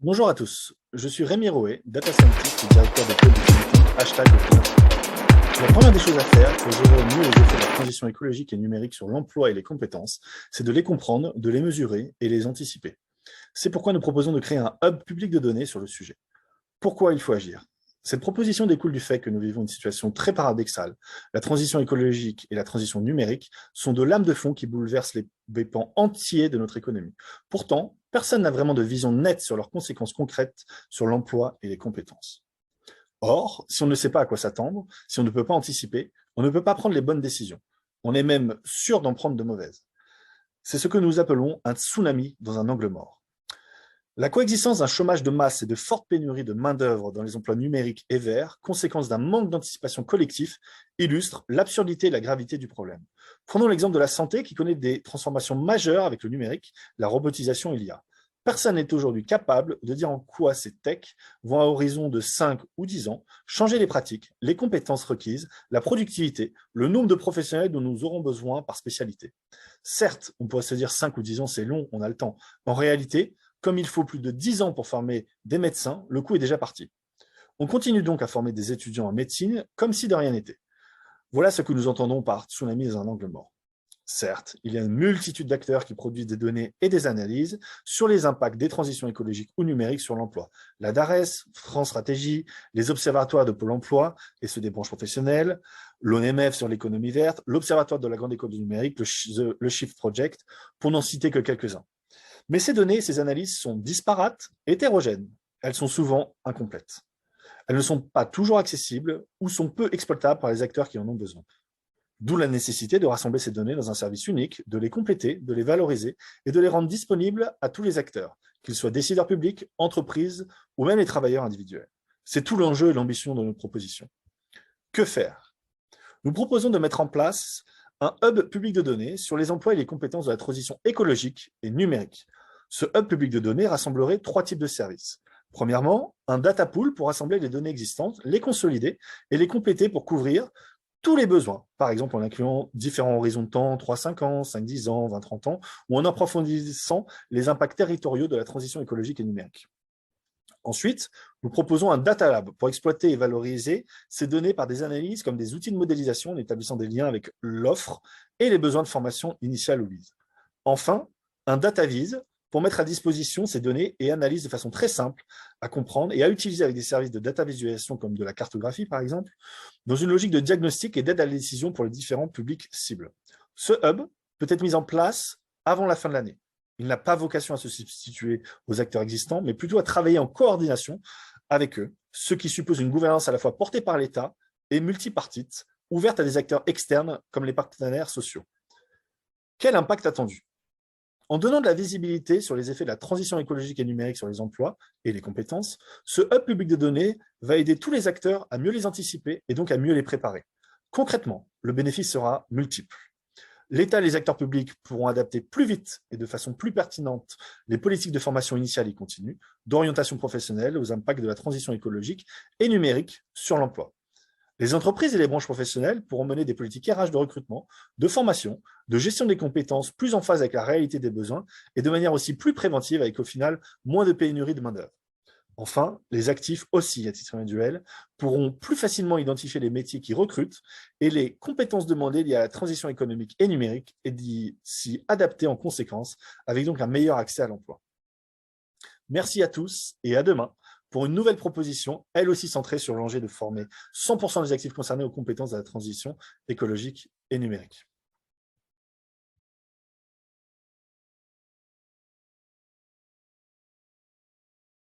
Bonjour à tous, je suis Rémi Roé, data scientist et directeur de pôle hashtag le freelance. La première des choses à faire pour gérer au mieux les effets de la transition écologique et numérique sur l'emploi et les compétences, c'est de les comprendre, de les mesurer et les anticiper. C'est pourquoi nous proposons de créer un hub public de données sur le sujet. Pourquoi il faut agir? Cette proposition découle du fait que nous vivons une situation très paradoxale. La transition écologique et la transition numérique sont de lames de fond qui bouleversent les pans entiers de notre économie. Pourtant, personne n'a vraiment de vision nette sur leurs conséquences concrètes sur l'emploi et les compétences. Or, si on ne sait pas à quoi s'attendre, si on ne peut pas anticiper, on ne peut pas prendre les bonnes décisions. On est même sûr d'en prendre de mauvaises. C'est ce que nous appelons un tsunami dans un angle mort. La coexistence d'un chômage de masse et de fortes pénuries de main-d'œuvre dans les emplois numériques et verts, conséquence d'un manque d'anticipation collectif, illustre l'absurdité et la gravité du problème. Prenons l'exemple de la santé qui connaît des transformations majeures avec le numérique, la robotisation et l'IA. Personne n'est aujourd'hui capable de dire en quoi ces techs vont à horizon de 5 ou 10 ans changer les pratiques, les compétences requises, la productivité, le nombre de professionnels dont nous aurons besoin par spécialité. Certes, on pourrait se dire 5 ou 10 ans, c'est long, on a le temps. En réalité, comme il faut plus de 10 ans pour former des médecins, le coup est déjà parti. On continue donc à former des étudiants en médecine comme si de rien n'était. Voilà ce que nous entendons par tsunami dans un angle mort. Certes, il y a une multitude d'acteurs qui produisent des données et des analyses sur les impacts des transitions écologiques ou numériques sur l'emploi. La DARES, France Stratégie, les observatoires de Pôle emploi et ceux des branches professionnelles, l'ONMF sur l'économie verte, l'Observatoire de la Grande École du numérique, le Shift Project, pour n'en citer que quelques-uns. Mais ces données et ces analyses sont disparates, hétérogènes. Elles sont souvent incomplètes. Elles ne sont pas toujours accessibles ou sont peu exploitables par les acteurs qui en ont besoin. D'où la nécessité de rassembler ces données dans un service unique, de les compléter, de les valoriser et de les rendre disponibles à tous les acteurs, qu'ils soient décideurs publics, entreprises ou même les travailleurs individuels. C'est tout l'enjeu et l'ambition de notre proposition. Que faire? Nous proposons de mettre en place un hub public de données sur les emplois et les compétences de la transition écologique et numérique. Ce hub public de données rassemblerait 3 types de services. Premièrement, un data pool pour rassembler les données existantes, les consolider et les compléter pour couvrir tous les besoins, par exemple en incluant différents horizons de temps, 3-5 ans, 5-10 ans, 20-30 ans, ou en approfondissant les impacts territoriaux de la transition écologique et numérique. Ensuite, nous proposons un data lab pour exploiter et valoriser ces données par des analyses comme des outils de modélisation en établissant des liens avec l'offre et les besoins de formation initiale ou vise. Enfin, un data vise pour mettre à disposition ces données et analyses de façon très simple à comprendre et à utiliser avec des services de data visualisation comme de la cartographie par exemple, dans une logique de diagnostic et d'aide à la décision pour les différents publics cibles. Ce hub peut être mis en place avant la fin de l'année. Il n'a pas vocation à se substituer aux acteurs existants, mais plutôt à travailler en coordination avec eux, ce qui suppose une gouvernance à la fois portée par l'État et multipartite, ouverte à des acteurs externes comme les partenaires sociaux. Quel impact attendu? En donnant de la visibilité sur les effets de la transition écologique et numérique sur les emplois et les compétences, ce hub public de données va aider tous les acteurs à mieux les anticiper et donc à mieux les préparer. Concrètement, le bénéfice sera multiple. L'État et les acteurs publics pourront adapter plus vite et de façon plus pertinente les politiques de formation initiale et continue, d'orientation professionnelle aux impacts de la transition écologique et numérique sur l'emploi. Les entreprises et les branches professionnelles pourront mener des politiques RH de recrutement, de formation, de gestion des compétences plus en phase avec la réalité des besoins et de manière aussi plus préventive avec au final moins de pénurie de main-d'œuvre. Enfin, les actifs aussi, à titre individuel, pourront plus facilement identifier les métiers qui recrutent et les compétences demandées liées à la transition économique et numérique et s'y adapter en conséquence, avec donc un meilleur accès à l'emploi. Merci à tous et à demain pour une nouvelle proposition, elle aussi centrée sur l'enjeu de former 100% des actifs concernés aux compétences de la transition écologique et numérique.